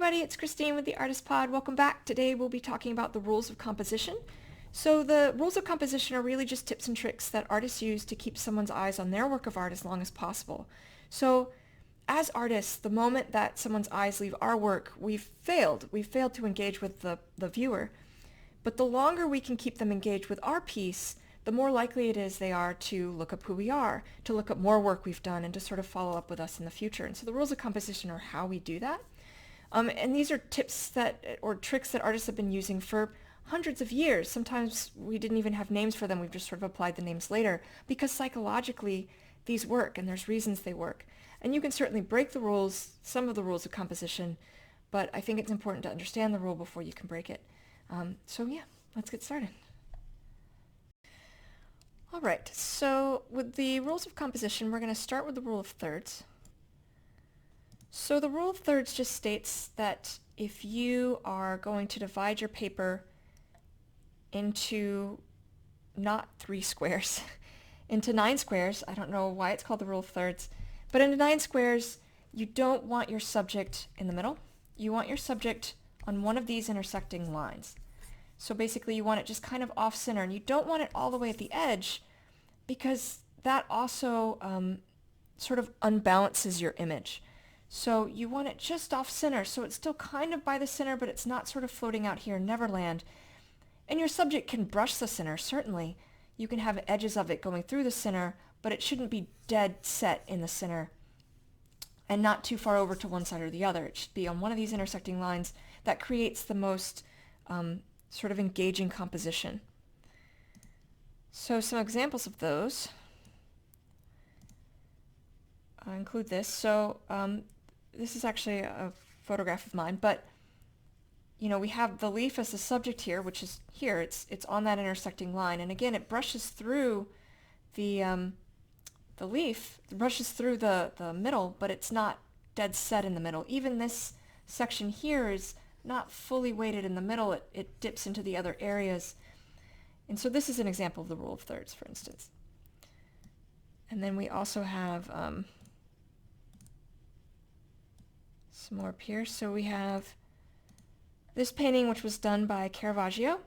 everybody, it's Christine with the Artist Pod. Welcome back. Today we'll be talking about the rules of composition. So the rules of composition are really just tips and tricks that artists use to keep someone's eyes on their work of art as long as possible. So as artists, the moment that someone's eyes leave our work, we've failed. We've failed to engage with the viewer. But the longer we can keep them engaged with our piece, the more likely it is they are to look up who we are, to look up more work we've done, and to sort of follow up with us in the future. And so the rules of composition are how we do that. And these are tips or tricks that artists have been using for hundreds of years. Sometimes we didn't even have names for them. We've just sort of applied the names later because psychologically these work and there's reasons they work. And you can certainly break the rules, some of the rules of composition, but I think it's important to understand the rule before you can break it. So yeah, let's get started. All right, so with the rules of composition, we're going to start with the rule of thirds. So the rule of thirds just states that if you are going to divide your paper into not 3 squares, into 9 squares, I don't know why it's called the rule of thirds, but into 9 squares, you don't want your subject in the middle. You want your subject on one of these intersecting lines. So basically you want it just kind of off center, and you don't want it all the way at the edge because that also sort of unbalances your image. So you want it just off center, so it's still kind of by the center, but it's not sort of floating out here in Neverland. And your subject can brush the center, certainly. You can have edges of it going through the center, but it shouldn't be dead set in the center and not too far over to one side or the other. It should be on one of these intersecting lines. That creates the most sort of engaging composition. So some examples of those include this. So this is actually a photograph of mine, but you know, we have the leaf as the subject here, which is here. It's on that intersecting line, and again, it brushes through the leaf. It brushes through the middle, but it's not dead set in the middle. Even this section here is not fully weighted in the middle. It dips into the other areas, and so this is an example of the rule of thirds, for instance. And then we also have some more up here. So we have this painting, which was done by Caravaggio.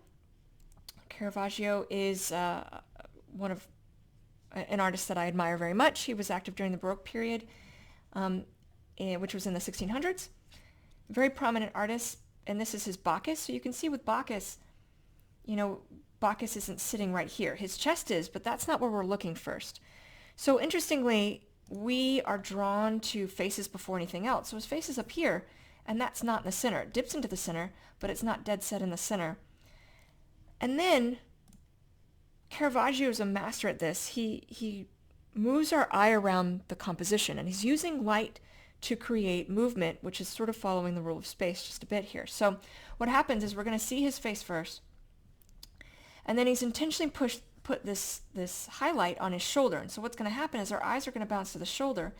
Caravaggio is an artist that I admire very much. He was active during the Baroque period, which was in the 1600s. Very prominent artist, and this is his Bacchus. So you can see with Bacchus, you know, Bacchus isn't sitting right here. His chest is, but that's not where we're looking first. So interestingly, we are drawn to faces before anything else. So his face is up here, and that's not in the center. It dips into the center, but it's not dead set in the center. And then Caravaggio is a master at this. He moves our eye around the composition, and he's using light to create movement, which is sort of following the rule of space just a bit here. So what happens is we're going to see his face first, and then he's intentionally put this highlight on his shoulder. And so what's going to happen is our eyes are going to bounce to the shoulder.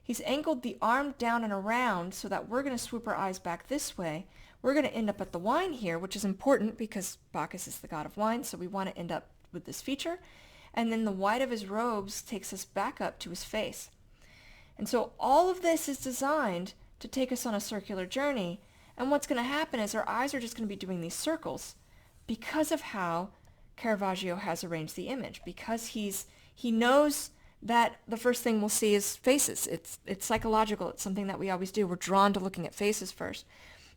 He's angled the arm down and around so that we're going to swoop our eyes back this way. We're going to end up at the wine here, which is important because Bacchus is the god of wine, so we want to end up with this feature. And then the white of his robes takes us back up to his face. And so all of this is designed to take us on a circular journey. And what's going to happen is our eyes are just going to be doing these circles because of how Caravaggio has arranged the image, because he knows that the first thing we'll see is faces. It's psychological. It's something that we always do. We're drawn to looking at faces first.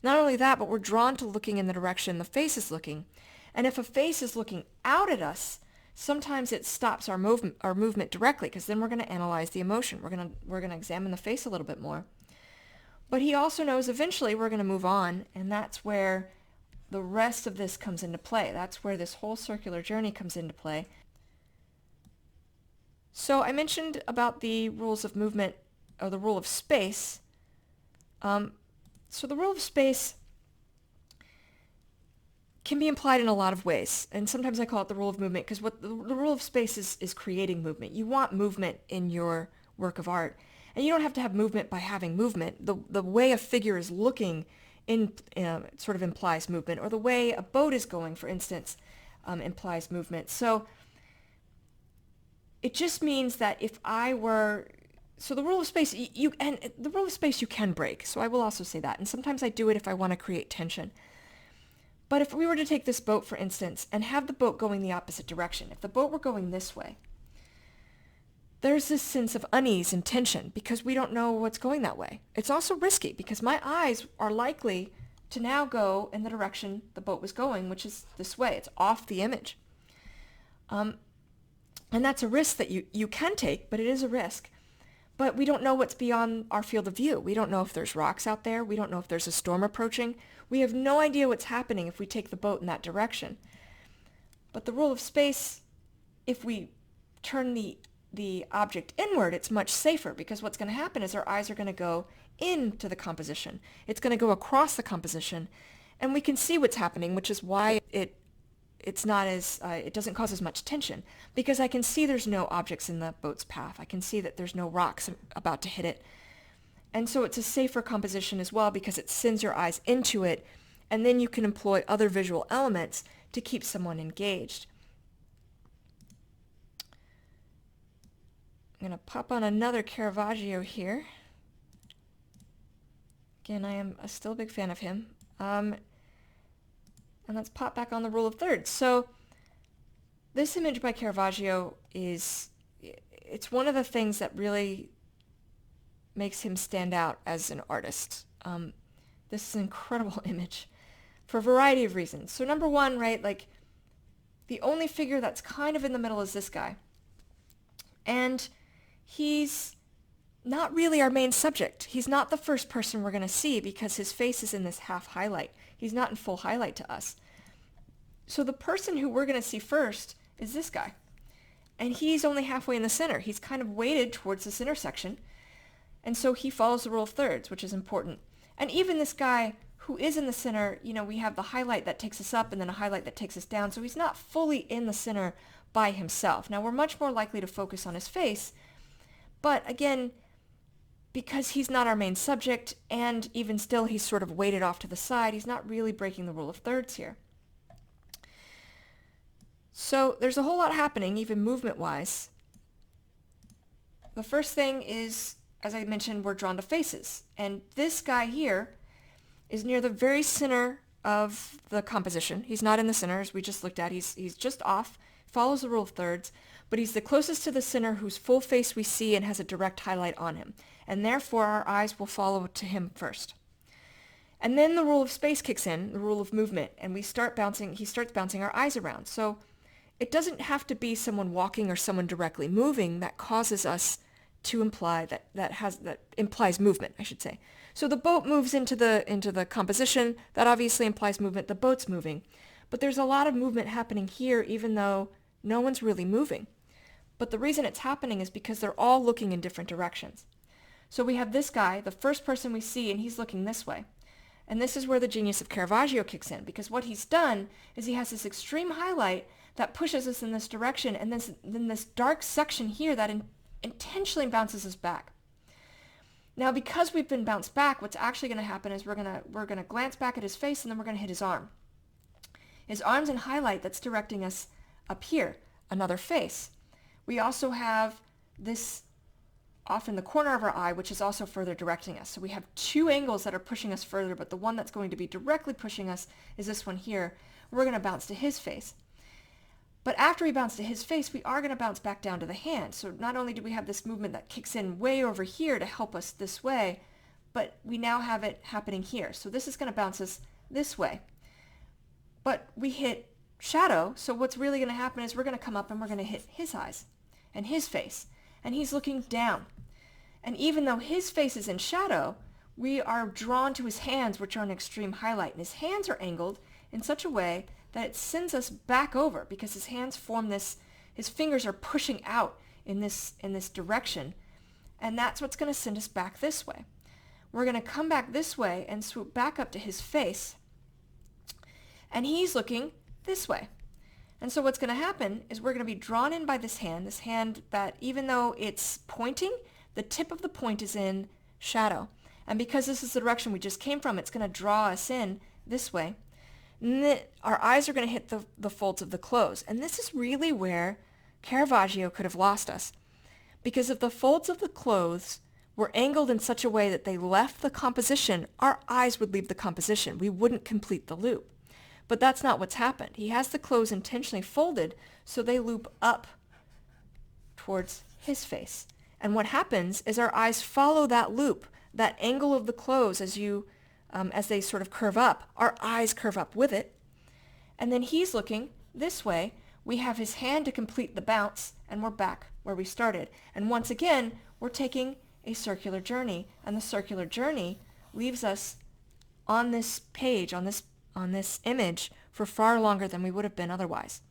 Not only that, but we're drawn to looking in the direction the face is looking. And if a face is looking out at us, sometimes it stops our movement directly, because then we're going to analyze the emotion. We're going to examine the face a little bit more. But he also knows eventually we're going to move on, and that's where the rest of this comes into play. That's where this whole circular journey comes into play. So I mentioned about the rules of movement, or the rule of space. So the rule of space can be implied in a lot of ways, and sometimes I call it the rule of movement because what the rule of space is creating movement. You want movement in your work of art, and you don't have to have movement by having movement. The way a figure is looking sort of implies movement, or the way a boat is going, for instance, implies movement. So it just means that if I were So the rule of space, and the rule of space you can break. So I will also say that. And sometimes I do it if I want to create tension. But if we were to take this boat, for instance, and have the boat going the opposite direction, if the boat were going this way, there's this sense of unease and tension because we don't know what's going that way. It's also risky because my eyes are likely to now go in the direction the boat was going, which is this way. It's off the image. And that's a risk that you can take, but it is a risk. But we don't know what's beyond our field of view. We don't know if there's rocks out there. We don't know if there's a storm approaching. We have no idea what's happening if we take the boat in that direction. But the rule of space, if we turn the object inward, it's much safer because what's going to happen is our eyes are going to go into the composition. It's going to go across the composition, and we can see what's happening, which is why it's not as, it doesn't cause as much tension, because I can see there's no objects in the boat's path. I can see that there's no rocks about to hit it. And so it's a safer composition as well because it sends your eyes into it, and then you can employ other visual elements to keep someone engaged. I'm going to pop on another Caravaggio here. Again, I am still a big fan of him. And let's pop back on the rule of thirds. So this image by Caravaggio it's one of the things that really makes him stand out as an artist. This is an incredible image for a variety of reasons. So number one, right, like the only figure that's kind of in the middle is this guy. And he's not really our main subject. He's not the first person we're going to see because his face is in this half highlight. He's not in full highlight to us. So the person who we're going to see first is this guy. And he's only halfway in the center. He's kind of weighted towards this intersection. And so he follows the rule of thirds, which is important. And even this guy who is in the center, we have the highlight that takes us up and then a highlight that takes us down. So he's not fully in the center by himself. Now we're much more likely to focus on his face. But again, because he's not our main subject, and even still he's sort of weighted off to the side, he's not really breaking the rule of thirds here. So there's a whole lot happening, even movement-wise. The first thing is, as I mentioned, we're drawn to faces. And this guy here is near the very center of the composition. He's not in the center, as we just looked at. He's just off, follows the rule of thirds, but he's the closest to the center whose full face we see and has a direct highlight on him. And therefore our eyes will follow to him first. And then the rule of space kicks in, the rule of movement, and he starts bouncing our eyes around. So it doesn't have to be someone walking or someone directly moving that causes us to imply that implies movement, I should say. So the boat moves into the composition. That obviously implies movement. The boat's moving. But there's a lot of movement happening here even though no one's really moving. But the reason it's happening is because they're all looking in different directions. So we have this guy, the first person we see, and he's looking this way. And this is where the genius of Caravaggio kicks in, because what he's done is he has this extreme highlight that pushes us in this direction, and then this dark section here that intentionally bounces us back. Now, because we've been bounced back, what's actually going to happen is we're going to glance back at his face, and then we're going to hit his arm. His arm's in highlight that's directing us up here, another face. We also have this off in the corner of our eye, which is also further directing us. So we have two angles that are pushing us further, but the one that's going to be directly pushing us is this one here. We're going to bounce to his face. But after we bounce to his face, we are going to bounce back down to the hand. So not only do we have this movement that kicks in way over here to help us this way, but we now have it happening here. So this is going to bounce us this way. But we hit shadow, so what's really going to happen is we're going to come up and we're going to hit his eyes and his face. And he's looking down. And even though his face is in shadow, we are drawn to his hands, which are an extreme highlight. And his hands are angled in such a way that it sends us back over because his hands form this, his fingers are pushing out in this direction. And that's what's going to send us back this way. We're going to come back this way and swoop back up to his face. And he's looking this way. And so what's going to happen is we're going to be drawn in by this hand that even though it's pointing, the tip of the point is in shadow. And because this is the direction we just came from, it's going to draw us in this way. And our eyes are going to hit the folds of the clothes. And this is really where Caravaggio could have lost us. Because if the folds of the clothes were angled in such a way that they left the composition, our eyes would leave the composition. We wouldn't complete the loop. But that's not what's happened. He has the clothes intentionally folded so they loop up towards his face. And what happens is our eyes follow that loop, that angle of the clothes as they sort of curve up. Our eyes curve up with it. And then he's looking this way. We have his hand to complete the bounce, and we're back where we started. And once again, we're taking a circular journey, and the circular journey leaves us on this page, on this image, for far longer than we would have been otherwise.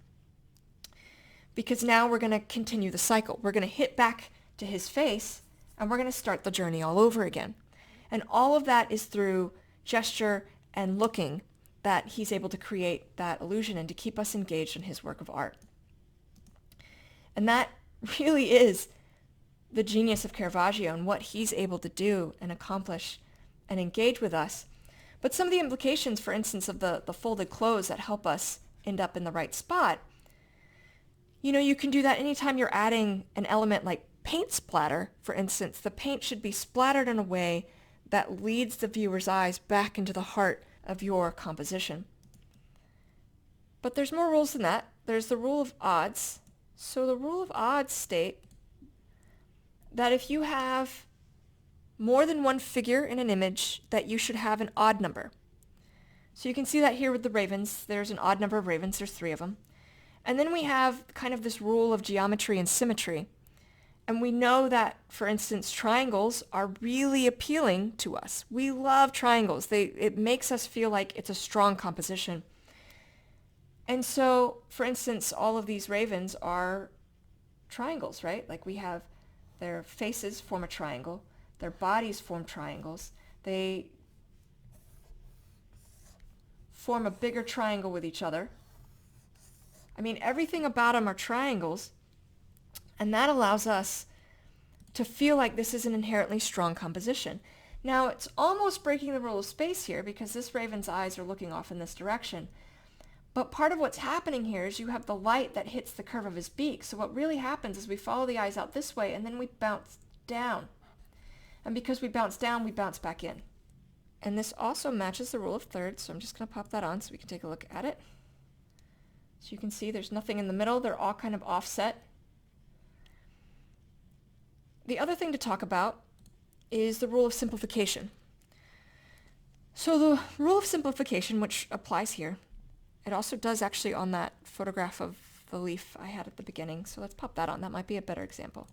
Because now we're going to continue the cycle. We're going to hit back to his face, and we're going to start the journey all over again. And all of that is through gesture and looking that he's able to create that illusion and to keep us engaged in his work of art. And that really is the genius of Caravaggio and what he's able to do and accomplish and engage with us. But some of the implications, for instance, of the folded clothes that help us end up in the right spot, you can do that anytime you're adding an element like paint splatter. For instance, the paint should be splattered in a way that leads the viewer's eyes back into the heart of your composition. But there's more rules than that. There's the rule of odds. So the rule of odds state that if you have more than one figure in an image, that you should have an odd number. So you can see that here with the ravens. There's an odd number of ravens. There's 3 of them. And then we have kind of this rule of geometry and symmetry. And we know that, for instance, triangles are really appealing to us. We love triangles. It makes us feel like it's a strong composition. And so, for instance, all of these ravens are triangles, right? Like we have their faces form a triangle. Their bodies form triangles. They form a bigger triangle with each other. I mean, everything about them are triangles. And that allows us to feel like this is an inherently strong composition. Now, it's almost breaking the rule of space here because this raven's eyes are looking off in this direction. But part of what's happening here is you have the light that hits the curve of his beak. So what really happens is we follow the eyes out this way and then we bounce down. And because we bounce down, we bounce back in. And this also matches the rule of thirds. So I'm just going to pop that on so we can take a look at it. So you can see there's nothing in the middle. They're all kind of offset. The other thing to talk about is the rule of simplification. So the rule of simplification, which applies here, it also does actually on that photograph of the leaf I had at the beginning. So let's pop that on. That might be a better example.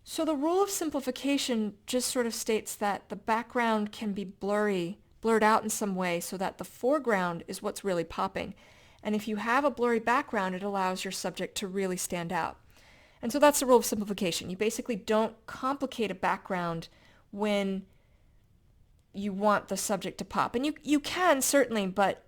So the rule of simplification just sort of states that the background can be blurred out in some way so that the foreground is what's really popping. And if you have a blurry background, it allows your subject to really stand out. And so that's the rule of simplification. You basically don't complicate a background when you want the subject to pop. And you can certainly, but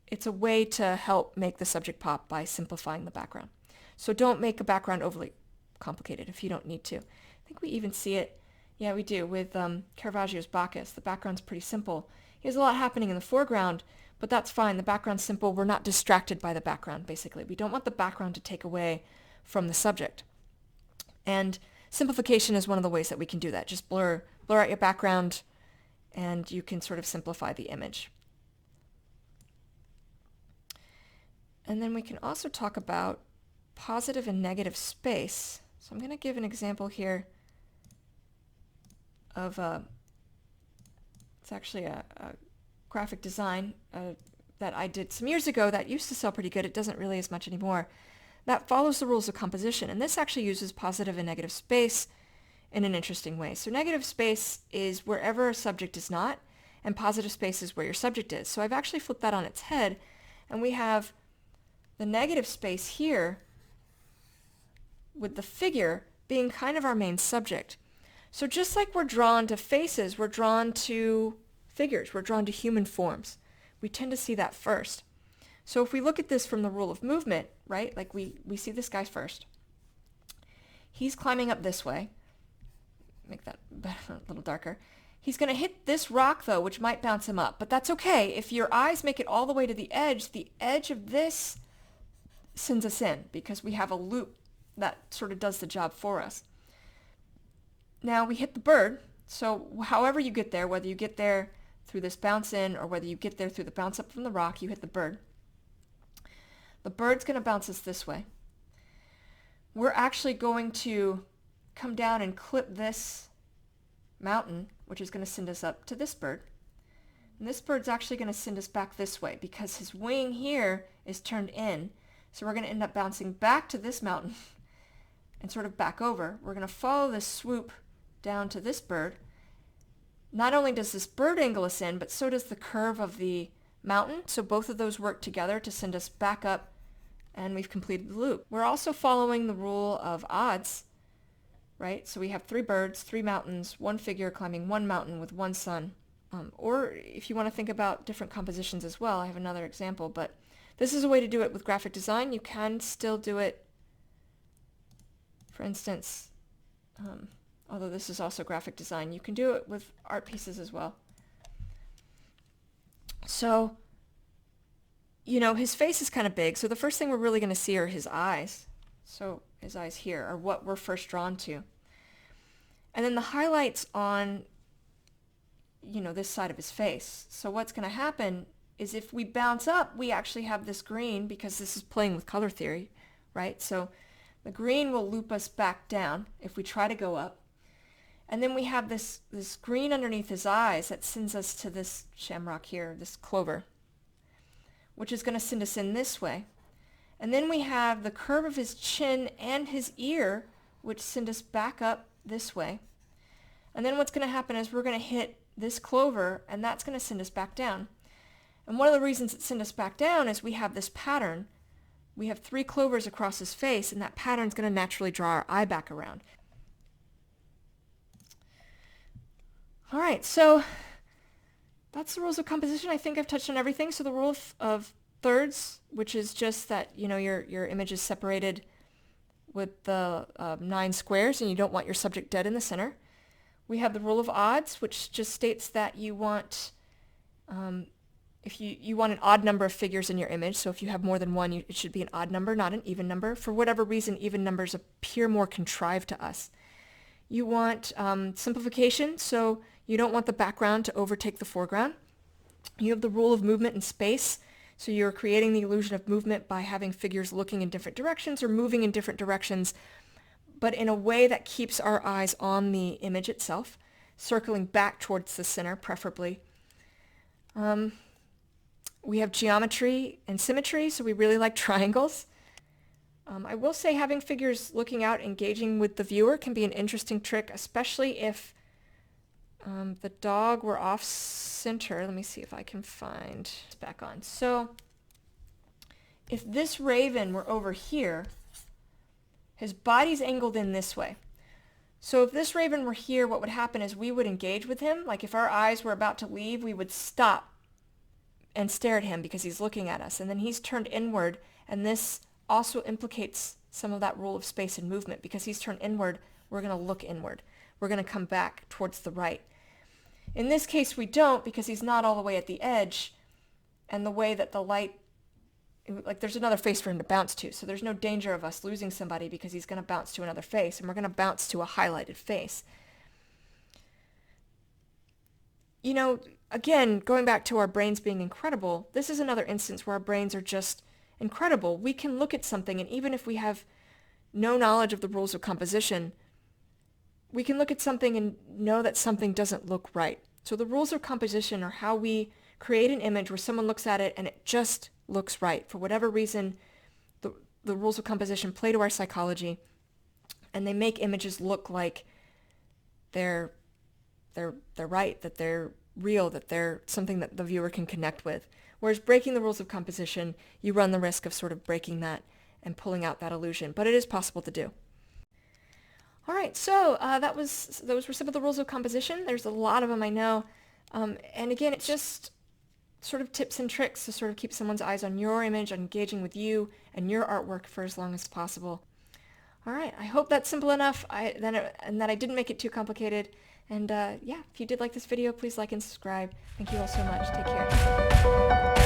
it's a way to help make the subject pop by simplifying the background. So don't make a background overly complicated if you don't need to. I think we even see it, yeah, we do, with Caravaggio's Bacchus. The background's pretty simple. He has a lot happening in the foreground, but that's fine. The background's simple. We're not distracted by the background, basically. We don't want the background to take away from the subject. And simplification is one of the ways that we can do that. Just blur out your background and you can sort of simplify the image. And then we can also talk about positive and negative space. So I'm going to give an example here of it's actually a graphic design that I did some years ago that used to sell pretty good. It doesn't really as much anymore. That follows the rules of composition, and this actually uses positive and negative space in an interesting way. So negative space is wherever a subject is not, and positive space is where your subject is. So I've actually flipped that on its head, and we have the negative space here with the figure being kind of our main subject. So just like we're drawn to faces, we're drawn to figures, we're drawn to human forms. We tend to see that first. So if we look at this from the rule of movement, right, like we see this guy first. He's climbing up this way. Make that a little darker. He's going to hit this rock, though, which might bounce him up. But that's okay. If your eyes make it all the way to the edge of this sends us in because we have a loop that sort of does the job for us. Now we hit the bird, so however you get there, whether you get there through this bounce in or whether you get there through the bounce up from the rock, you hit the bird. The bird's going to bounce us this way. We're actually going to come down and clip this mountain, which is going to send us up to this bird. And this bird's actually going to send us back this way because his wing here is turned in. So we're going to end up bouncing back to this mountain and sort of back over. We're going to follow this swoop down to this bird. Not only does this bird angle us in, but so does the curve of the mountain. So both of those work together to send us back up, and we've completed the loop. We're also following the rule of odds, right? So we have 3 birds, 3 mountains, 1 figure climbing 1 mountain with 1 sun. Or if you want to think about different compositions as well, I have another example, but this is a way to do it with graphic design. You can still do it, for instance, although this is also graphic design, you can do it with art pieces as well. So, his face is kind of big, so the first thing we're really going to see are his eyes. So his eyes here are what we're first drawn to. And then the highlights on, this side of his face. So what's going to happen is if we bounce up, we actually have this green because this is playing with color theory, right? So the green will loop us back down if we try to go up. And then we have this green underneath his eyes that sends us to this shamrock here, this clover, which is going to send us in this way. And then we have the curve of his chin and his ear, which send us back up this way. And then what's going to happen is we're going to hit this clover, and that's going to send us back down. And one of the reasons it sends us back down is we have this pattern. We have 3 clovers across his face, and that pattern is going to naturally draw our eye back around. All right, so that's the rules of composition. I think I've touched on everything. So the rule of thirds, which is just that, your image is separated with the 9 squares and you don't want your subject dead in the center. We have the rule of odds, which just states that you want, if you want an odd number of figures in your image. So if you have more than one, it should be an odd number, not an even number. For whatever reason, even numbers appear more contrived to us. You want simplification, so you don't want the background to overtake the foreground. You have the rule of movement in space, so you're creating the illusion of movement by having figures looking in different directions or moving in different directions, but in a way that keeps our eyes on the image itself, circling back towards the center, preferably. We have geometry and symmetry, so we really like triangles. I will say having figures looking out, engaging with the viewer can be an interesting trick, especially if the dog were off center. Let me see if I can find this back on. So if this raven were over here, his body's angled in this way. So if this raven were here, what would happen is we would engage with him. Like if our eyes were about to leave, we would stop and stare at him because he's looking at us. And then he's turned inward, and this also implicates some of that rule of space and movement. Because he's turned inward, we're going to look inward. We're going to come back towards the right. In this case, we don't, because he's not all the way at the edge, and the way that the light, like there's another face for him to bounce to, so there's no danger of us losing somebody because he's going to bounce to another face, and we're going to bounce to a highlighted face. Again, going back to our brains being incredible, this is another instance where our brains are just incredible. We can look at something, and even if we have no knowledge of the rules of composition, we can look at something and know that something doesn't look right. So the rules of composition are how we create an image where someone looks at it and it just looks right. For whatever reason, the rules of composition play to our psychology, and they make images look like they're right, that they're real, that they're something that the viewer can connect with. Whereas breaking the rules of composition, you run the risk of sort of breaking that and pulling out that illusion. But it is possible to do. All right, so those were some of the rules of composition. There's a lot of them, I know. And again, it's just sort of tips and tricks to sort of keep someone's eyes on your image, on engaging with you and your artwork for as long as possible. All right, I hope that's simple enough and that I didn't make it too complicated. And yeah, if you did like this video, please like and subscribe. Thank you all so much. Take care.